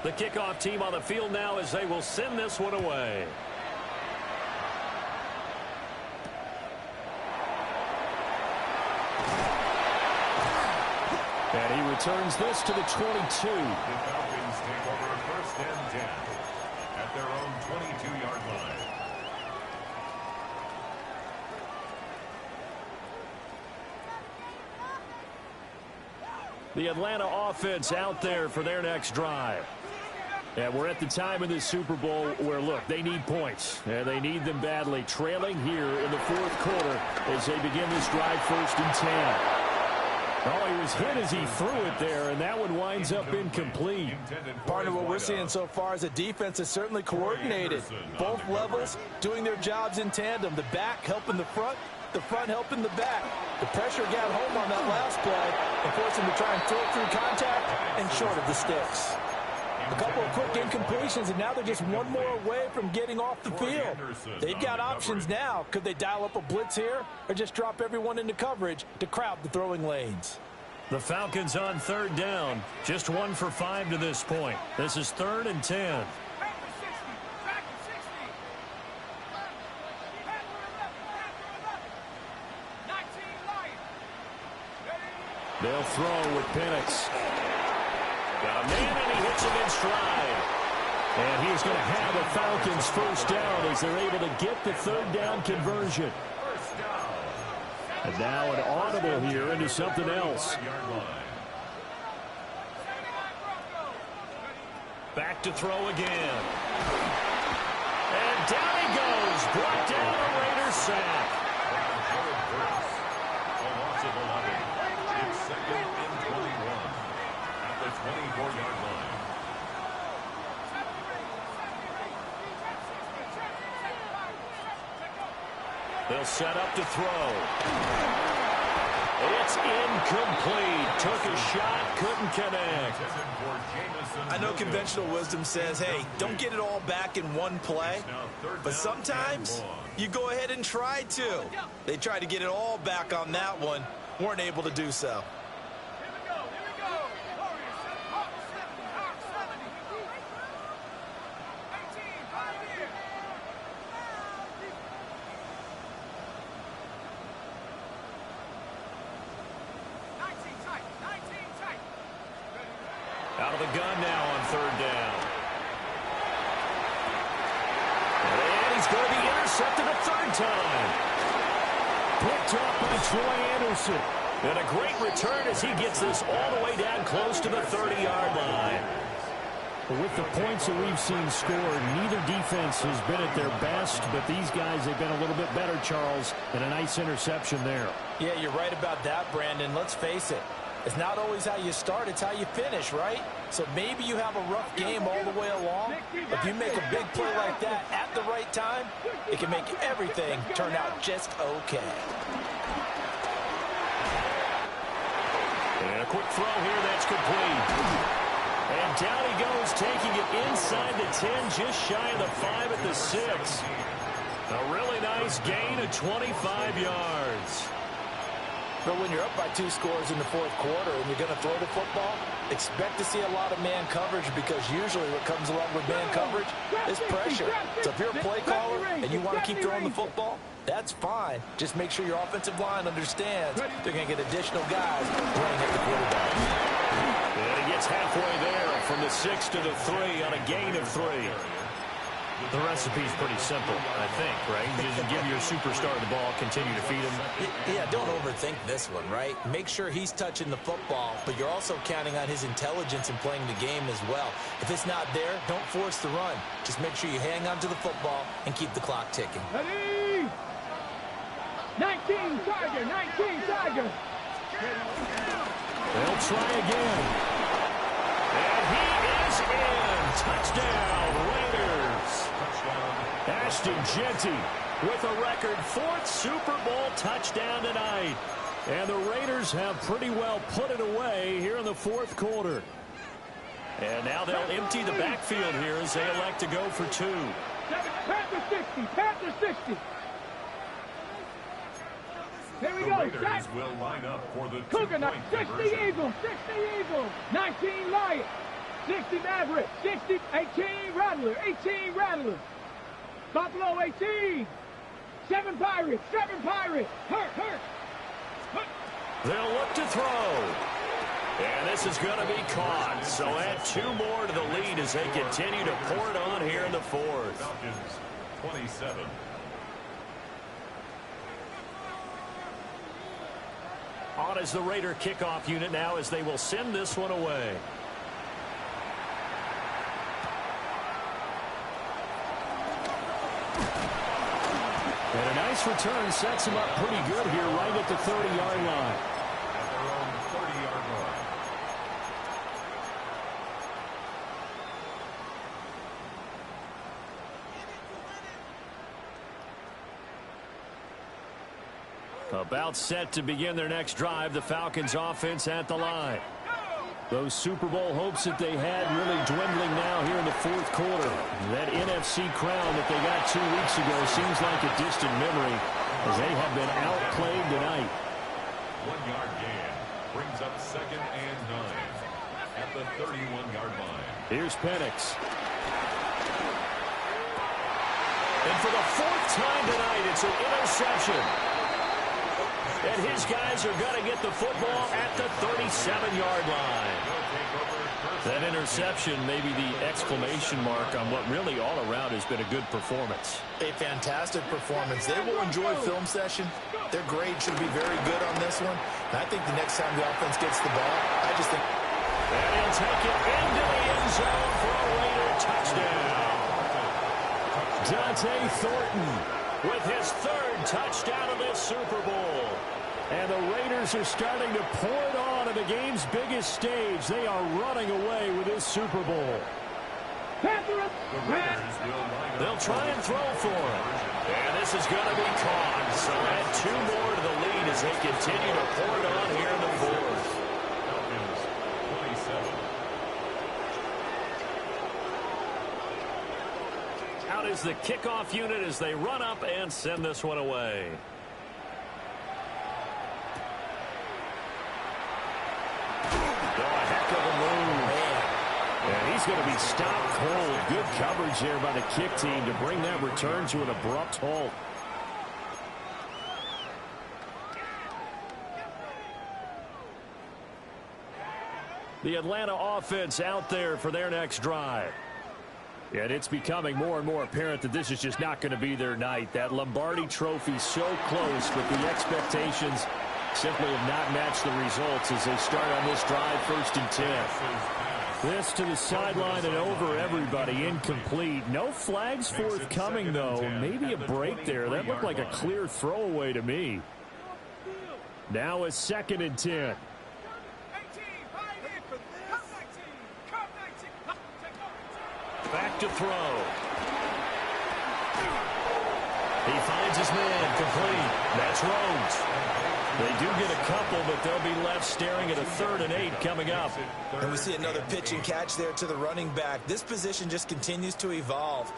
The kickoff team on the field now as they will send this one away. And he returns this to the 22. The Falcons take over 1st and 10 at their own 22-yard line. The Atlanta offense out there for their next drive. And we're at the time in this Super Bowl where, look, they need points. And they need them badly. Trailing here in the 4th quarter as they begin this drive 1st and 10. Oh, he was hit as he threw it there, and that one winds up incomplete. Part of what we're seeing so far is the defense is certainly coordinated. Both levels doing their jobs in tandem. The back helping the front helping the back. The pressure got home on that last play and forced him to try and throw through contact and short of the sticks. A couple of quick incompletions, and now they're just one more away from getting off the field. They've got options now. Could they dial up a blitz here or just drop everyone into coverage to crowd the throwing lanes? The Falcons on 3rd down. Just 1 for 5 to this point. This is 3rd and 10. They'll throw with Penix. Got a man, and he hits him in stride. And he's going to have a Falcons 1st down as they're able to get the 3rd down conversion. And now an audible here into something else. Back to throw again. And down he goes. Brought down a Raiders sack. A loss of 11. It's 2nd and 21 at the 24-yard line. They'll set up to throw. It's incomplete. Took a shot, couldn't connect. I know conventional wisdom says, hey, don't get it all back in one play. But sometimes you go ahead and try to. They tried to get it all back on that one. Weren't able to do so. Out of the gun now on 3rd down. And he's going to be intercepted a 3rd time. Picked up by Troy Anderson. And a great return as he gets this all the way down close to the 30-yard line. With the points that we've seen scored, neither defense has been at their best, but these guys have been a little bit better, Charles, and a nice interception there. Yeah, you're right about that, Brandon. Let's face it. It's not always how you start, it's how you finish, right? So maybe you have a rough game all the way along. If you make a big play like that at the right time, it can make everything turn out just okay. And a quick throw here that's complete. And down he goes, taking it inside the 10, just shy of the 5 at the 6. A really nice gain of 25 yards. But when you're up by 2 scores in the fourth quarter and you're going to throw the football, expect to see a lot of man coverage, because usually what comes along with man coverage is pressure. So if you're a play caller and you want to keep throwing the football, that's fine. Just make sure your offensive line understands they're going to get additional guys playing at the quarterback. And he gets halfway there from the 6 to the 3 on a gain of 3. The recipe's pretty simple, I think, right? You just give your superstar the ball, continue to feed him. Yeah, don't overthink this one, right? Make sure he's touching the football, but you're also counting on his intelligence in playing the game as well. If it's not there, don't force the run. Just make sure you hang on to the football and keep the clock ticking. Ready? 19 Tiger, 19 Tiger. They'll try again. And he is in. Touchdown, Raiders. Ashton Jeanty with a record 4th Super Bowl touchdown tonight. And the Raiders have pretty well put it away here in the fourth quarter. And now they'll empty the backfield here as they elect to go for 2. Panther 60, Panther 60. Here we The go. Raiders will line up for the Cougar, 2-point 60 conversion. Eagles, 60 Eagles. 19 Lions, 60 Mavericks, 60, 18 Rattler, 18 Rattler. Buffalo 18. 7 Pirates, 7 Pirates. Hurt. They'll look to throw. And this is going to be caught. So add 2 more to the lead as they continue to pour it on here in the fourth. Falcons 27. On is the Raider kickoff unit now as they will send this one away. And a nice return sets him up pretty good here right at the 30-yard line. At their own 30-yard line. About set to begin their next drive, the Falcons offense at the line. Those Super Bowl hopes that they had really dwindling now here in the fourth quarter. That NFC crown that they got 2 weeks ago seems like a distant memory as they have been outplayed tonight. 1-yard gain brings up 2nd and 9 at the 31-yard line. Here's Penix. And for the 4th time tonight, it's an interception. And his guys are going to get the football at the 37-yard line. That interception may be the exclamation mark on what really all around has been a good performance. A fantastic performance. They will enjoy film session. Their grade should be very good on this one. And I think the next time the offense gets the ball, I just think... And he'll take it into the end zone for a Raider touchdown. Dante Thornton with his 3rd touchdown of this Super Bowl. And the Raiders are starting to pour it on the game's biggest stage. They are running away with this Super Bowl. They'll try and throw for it. And this is going to be caught. So add 2 more to the lead as they continue to pour it on here in the fourth. Falcons 27. Out is the kickoff unit as they run up and send this one away. And he's going to be stopped cold. Good coverage there by the kick team to bring that return to an abrupt halt. The Atlanta offense out there for their next drive. And it's becoming more and more apparent that this is just not going to be their night. That Lombardi trophy so close, but the expectations simply have not matched the results as they start on this drive 1st and 10. This to the sideline and over everybody, incomplete. No flags forthcoming, though. Maybe a break there. That looked like a clear throwaway to me. Now it's 2nd and 10. Back to throw. He finds his man, complete. That's Rhodes. They do get a couple, but they'll be left staring at a 3rd and 8 coming up. And we see another pitch and catch there to the running back. This position just continues to evolve.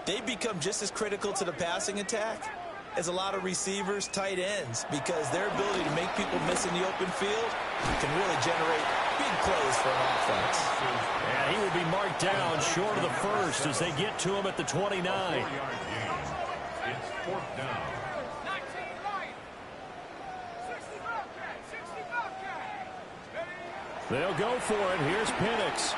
They become just as critical to the passing attack as a lot of receivers, tight ends, because their ability to make people miss in the open field can really generate big plays for an offense. And he will be marked down short of the first as they get to him at the 29. It's 4th down. They'll go for it. Here's Penix.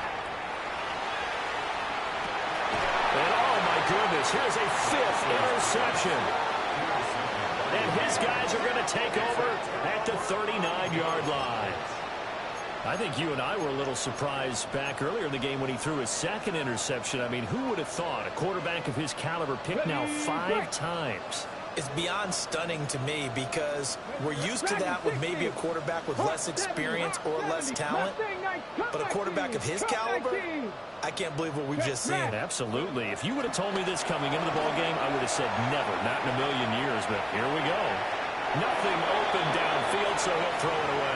And oh my goodness, here's a 5th interception. And his guys are going to take over at the 39-yard line. I think you and I were a little surprised back earlier in the game when he threw his 2nd interception. I mean, who would have thought a quarterback of his caliber picked now 5 times? It's beyond stunning to me because we're used to that with maybe a quarterback with less experience or less talent. But a quarterback of his caliber, I can't believe what we've just seen. Absolutely. If you would have told me this coming into the ballgame, I would have said never, not in a million years. But here we go. Nothing open downfield, so he'll throw it away.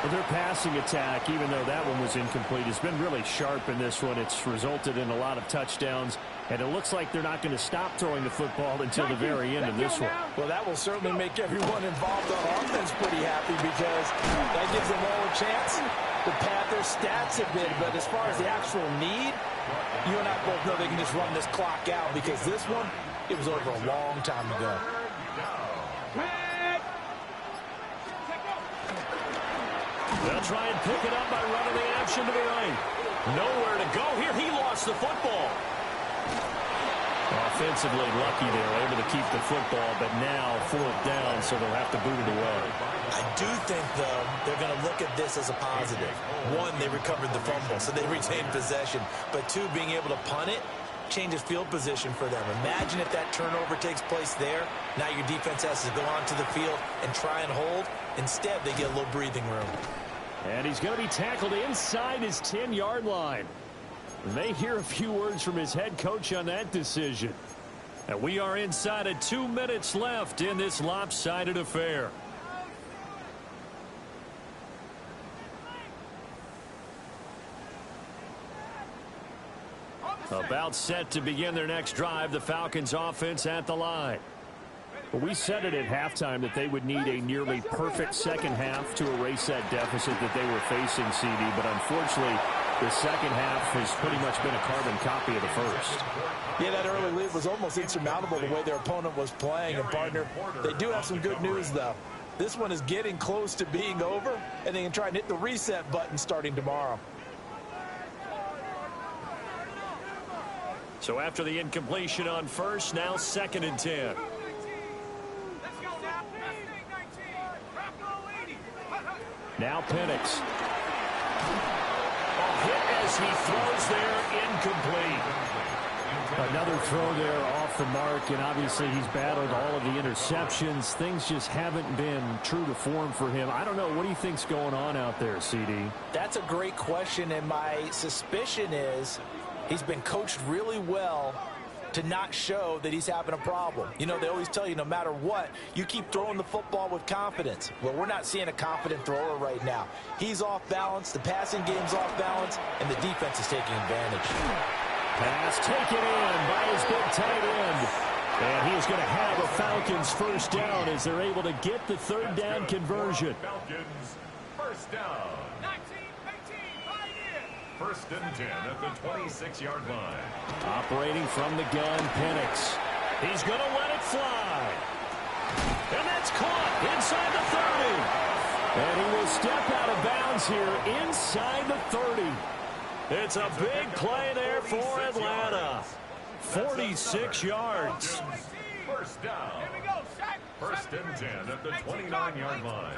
Well, their passing attack, even though that one was incomplete, has been really sharp in this one. It's resulted in a lot of touchdowns, and it looks like they're not going to stop throwing the football until the very end of this one. Well, that will certainly make everyone involved on offense pretty happy because that gives them all a chance to pad their stats a bit. But as far as the actual need, you and I both know they can just run this clock out because this one, it was over a long time ago. They'll try and pick it up by running the action to the right. Nowhere to go here. He lost the football. Offensively lucky they're able to keep the football, but now 4th down, so they'll have to boot it away. I do think, though, they're going to look at this as a positive. 1, they recovered the fumble, so they retained possession. But 2, being able to punt it changes field position for them. Imagine if that turnover takes place there. Now your defense has to go onto the field and try and hold. Instead, they get a little breathing room. And he's going to be tackled inside his 10-yard line. And they hear a few words from his head coach on that decision. And we are inside of 2 minutes left in this lopsided affair. About set to begin their next drive, the Falcons offense at the line. Well, we said it at halftime that they would need a nearly perfect second half to erase that deficit that they were facing, CD. But unfortunately, the second half has pretty much been a carbon copy of the first. Yeah, that early lead was almost insurmountable the way their opponent was playing. And, partner, they do have some good news, though. This one is getting close to being over, and they can try and hit the reset button starting tomorrow. So after the incompletion on first, now 2nd and 10. Now Penix. Hit as he throws there, incomplete. Another throw there off the mark, and obviously he's battled all of the interceptions. Things just haven't been true to form for him. I don't know. What do you think's going on out there, CD? That's a great question, and my suspicion is he's been coached really well to not show that he's having a problem. You know, they always tell you no matter what, you keep throwing the football with confidence. Well, we're not seeing a confident thrower right now. He's off balance, the passing game's off balance, and the defense is taking advantage. Pass taken in by his big tight end. And he is going to have a Falcons first down as they're able to get the 3rd down conversion. Falcons first down. 1st and 10 at the 26-yard line. Operating from the gun, Penix. He's going to let it fly. And that's caught inside the 30. And he will step out of bounds here inside the 30. It's a big play there for Atlanta. 46 yards. First down. 1st and 10 at the 29-yard line.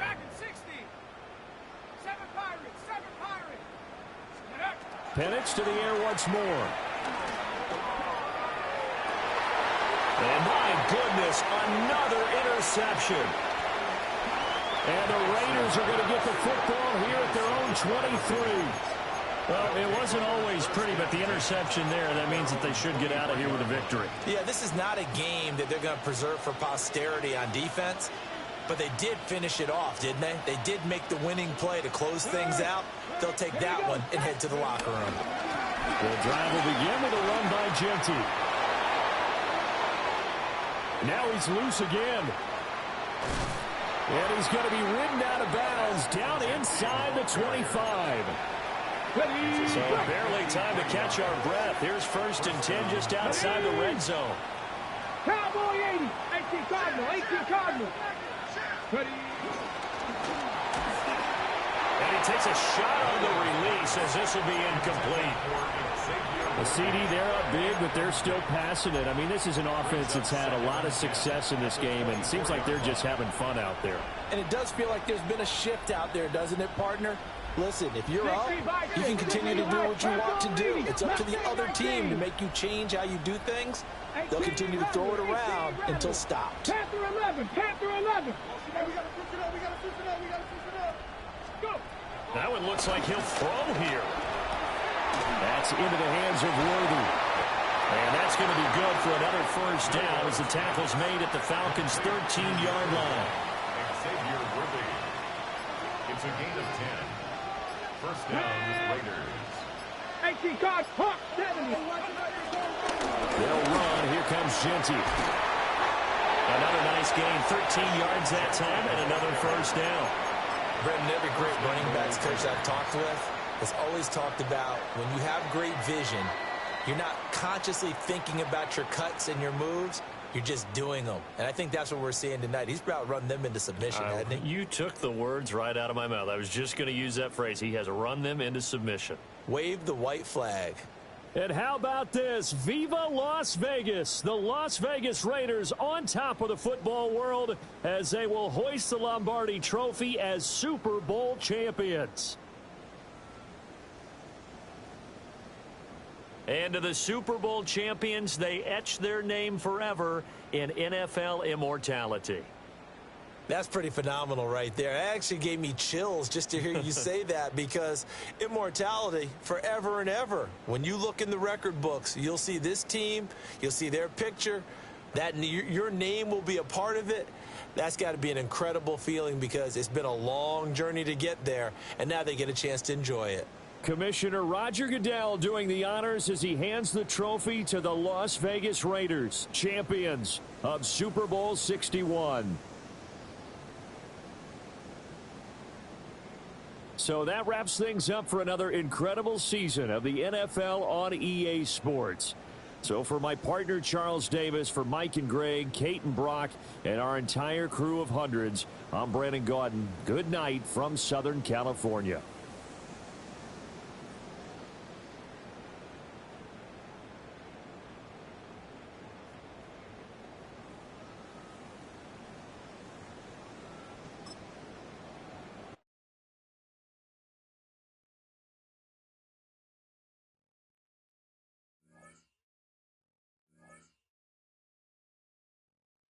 Penix to the air once more. And my goodness, another interception. And the Raiders are going to get the football here at their own 23. Well, it wasn't always pretty, but the interception there, that means that they should get out of here with a victory. Yeah, this is not a game that they're going to preserve for posterity on defense, but they did finish it off, didn't they? They did make the winning play to close things out. They'll take that one and head to the locker room. The drive will begin with a run by Jeanty. Now he's loose again. And he's going to be ridden out of bounds down inside the 25. So barely time to catch our breath. Here's 1st and 10 just outside the red zone. Cowboy 80. 18 Cardinal. 18 Cardinal. Ready. And he takes a shot on the release as this will be incomplete. The CD, they're up big, but they're still passing it. I mean, this is an offense that's had a lot of success in this game, and it seems like they're just having fun out there. And it does feel like there's been a shift out there, doesn't it, partner? Listen, if you're up, you can continue to do what you want to do. It's up to the other team to make you change how you do things. They'll continue to throw it around until stopped. Panther 11. Panther 11. Go. That one looks like he'll throw here. That's into the hands of Worthy. And that's going to be good for another 1st down as the tackle's made at the Falcons' 13-yard line. Xavier Worthy. It's a gain of 10. 1st down, Raiders. 18 card. Hawk 70. They'll run. Here comes Jeanty. Another nice gain, 13 yards that time, and another 1st down. Brendan, every great running backs coach I've talked with has always talked about when you have great vision, you're not consciously thinking about your cuts and your moves. You're just doing them. And I think that's what we're seeing tonight. He's about run them into submission, hasn't he? You took the words right out of my mouth. I was just going to use that phrase. He has run them into submission. Wave the white flag. And how about this? Viva Las Vegas! The Las Vegas Raiders on top of the football world as they will hoist the Lombardi Trophy as Super Bowl champions. And to the Super Bowl champions, they etch their name forever in NFL immortality. That's pretty phenomenal right there. It actually gave me chills just to hear you say that, because immortality forever and ever. When you look in the record books, you'll see this team, you'll see their picture, that your name will be a part of it. That's got to be an incredible feeling because it's been a long journey to get there, and now they get a chance to enjoy it. Commissioner Roger Goodell doing the honors as he hands the trophy to the Las Vegas Raiders, champions of Super Bowl 61. So that wraps things up for another incredible season of the NFL on EA Sports. So for my partner Charles Davis, for Mike and Greg, Kate and Brock, and our entire crew of hundreds, I'm Brandon Gaudin. Good night from Southern California.